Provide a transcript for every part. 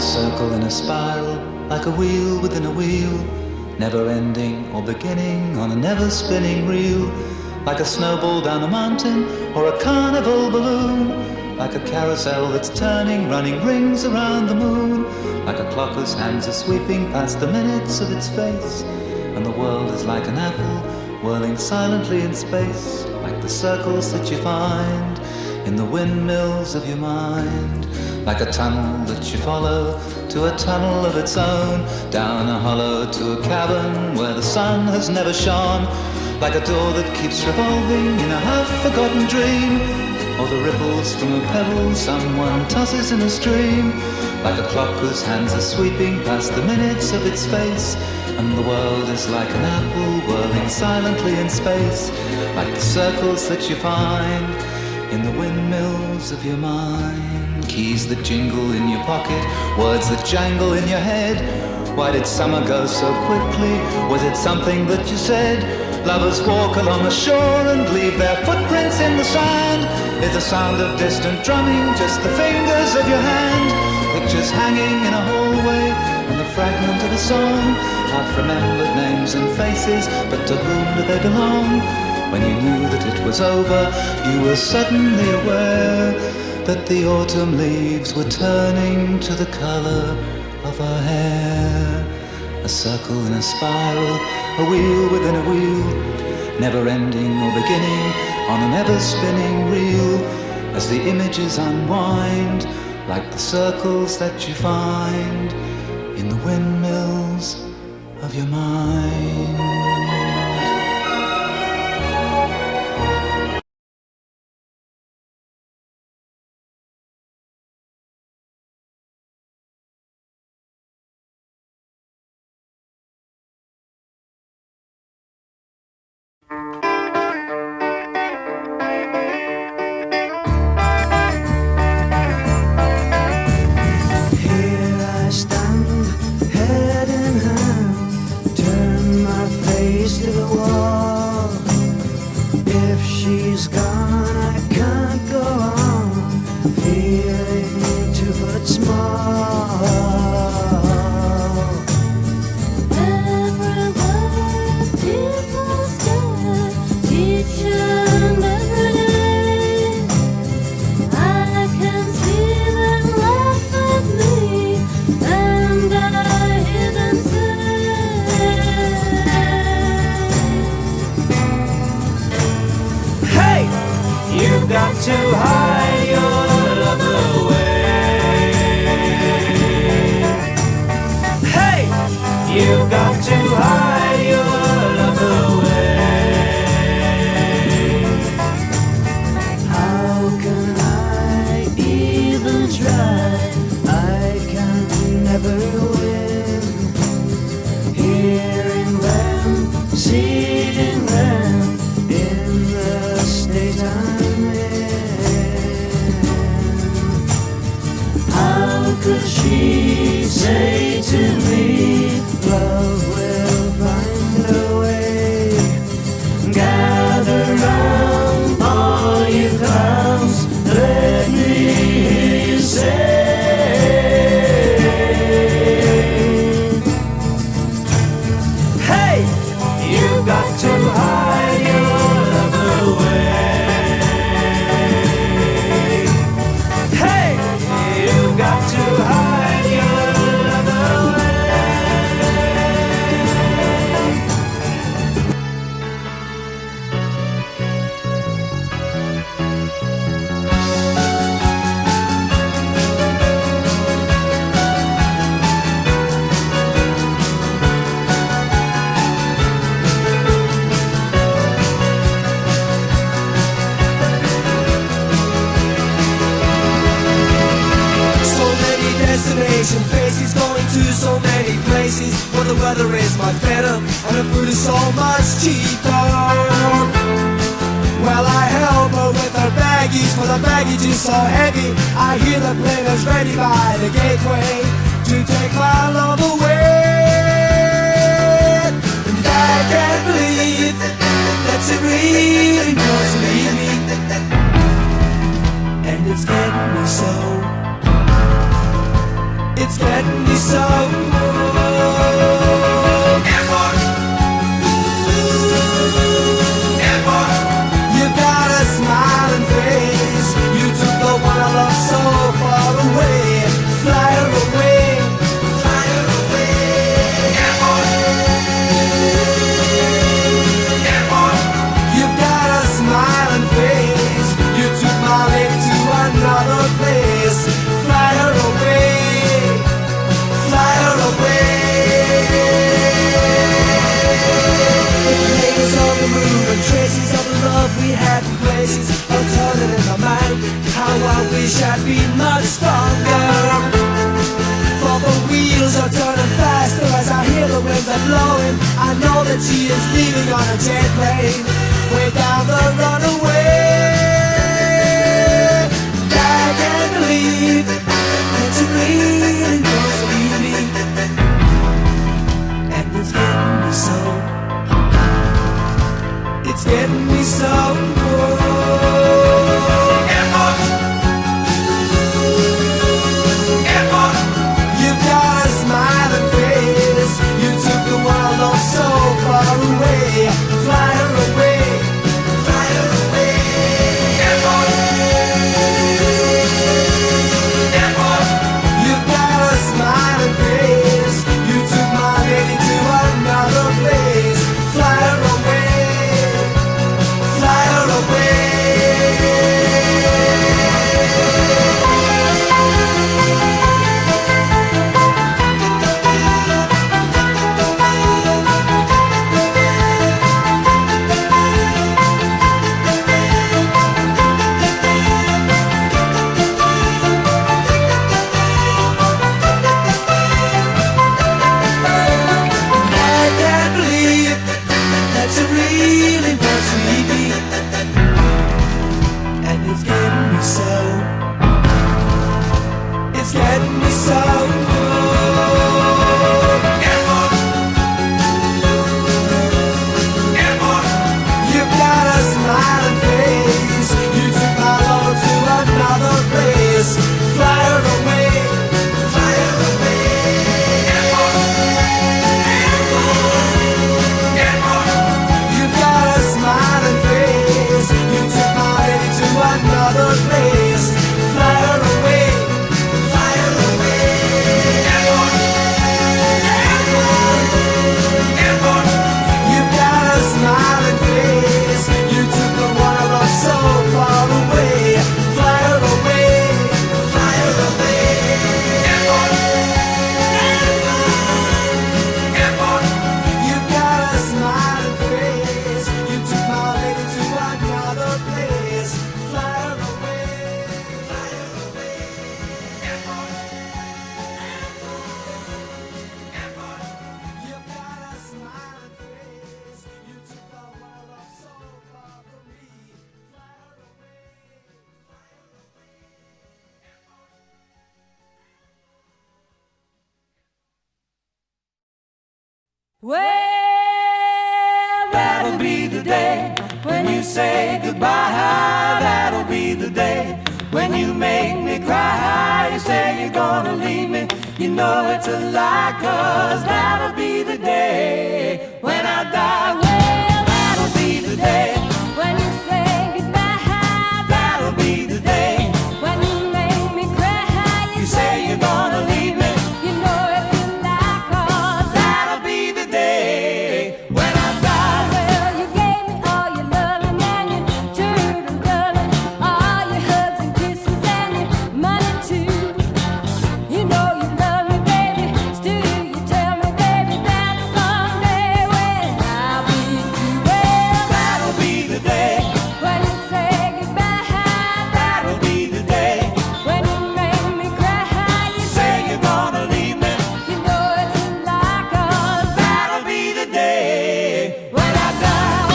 a circle in a spiral, like a wheel within a wheel, never ending or beginning on a never spinning reel, like a snowball down a mountain or a carnival balloon, like a carousel that's turning, running rings around the moon, like a clock whose hands are sweeping past the minutes of its face, and the world is like an apple whirling silently in space, like the circles that you find in the windmills of your mind, like a tunnel that you follow to a tunnel of its own, down a hollow to a cavern where the sun has never shone, like a door that keeps revolving in a half-forgotten dream, or the ripples from a pebble someone tosses in a stream, like a clock whose hands are sweeping past the minutes of its face, and the world is like an apple whirling silently in space, like the circles that you find in the windmills of your mind. Keys that jingle in your pocket, words that jangle in your head. Why did summer go so quickly? Was it something that you said? Lovers walk along the shore and leave their footprints in the sand. Is the sound of distant drumming just the fingers of your hand? Pictures hanging in a hallway and the fragment of a song, half-remembered names and faces, but to whom do they belong? When you knew that it was over, you were suddenly aware that the autumn leaves were turning to the color of her hair. A circle in a spiral, a wheel within a wheel, never ending or beginning on an ever-spinning reel, as the images unwind, like the circles that you find in the windmills of your mind. To hide your love away. Hey, you've got to hide your love away. How can I even try? I can never win. Hearing them, seeing them in the state I'm in. Could she say to me, love will find a way? Gather round all you clowns, let me hear you say, hey, you've got to hide your love away. Hey, you've got to hide your love away. Faces going to so many places where the weather is much better and the food is so much cheaper. Well, I help her with her baggies, for the baggage is so heavy. I hear the plane is ready by the gateway to take my love away. And I can't believe that she really wants to leave me, and it's getting me so. It's getting another place. Fly her away, fly her away. Neighbors on the move and traces of the love we had in places are turning in my mind. How I wish I'd been much stronger. For the wheels are turning faster as I hear the winds are blowing. I know that she is leaving on a jet plane, way down the runaway. I can't believe that you really was leaving, and it's getting me so. It's getting me so. You've got a smiling face. You took the world all so far away. Fly her away, fly her away. You've got a smiling face. You took my lady to another place. Fly her away, fly her away. Well, that'll be the day when you say goodbye. That'll be the day when you make me cry. You say you're gonna leave me, you know it's a lie, 'cause that'll be the day when I die. Well, that'll be the day when you say goodbye. That'll be the day when you make me cry. You say you're gonna leave me, you know it's a lie, 'cause that'll be the day when I die. Well, you gave me all your loving and your true loving, all your hugs and kisses and your money too. You know you love me, baby. Still you tell me, baby, that someday when I'll be through. Well, that'll be the day when you say goodbye. That'll be the day when you make me cry. You say you're gonna leave me, you know it's a lie, 'cause that'll be the day when I die.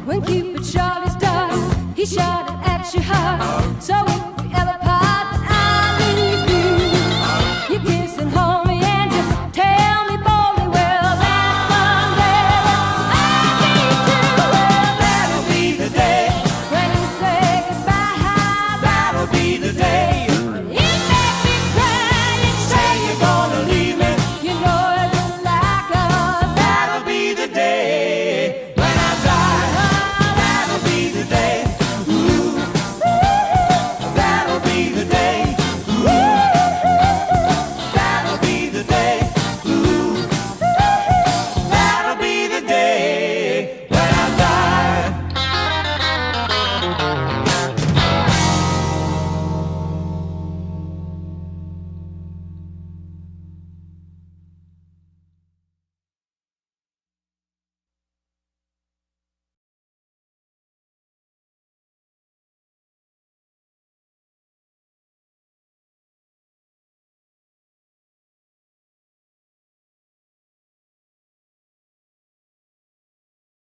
When Cupid shot his dart, he shot it at your heart. So it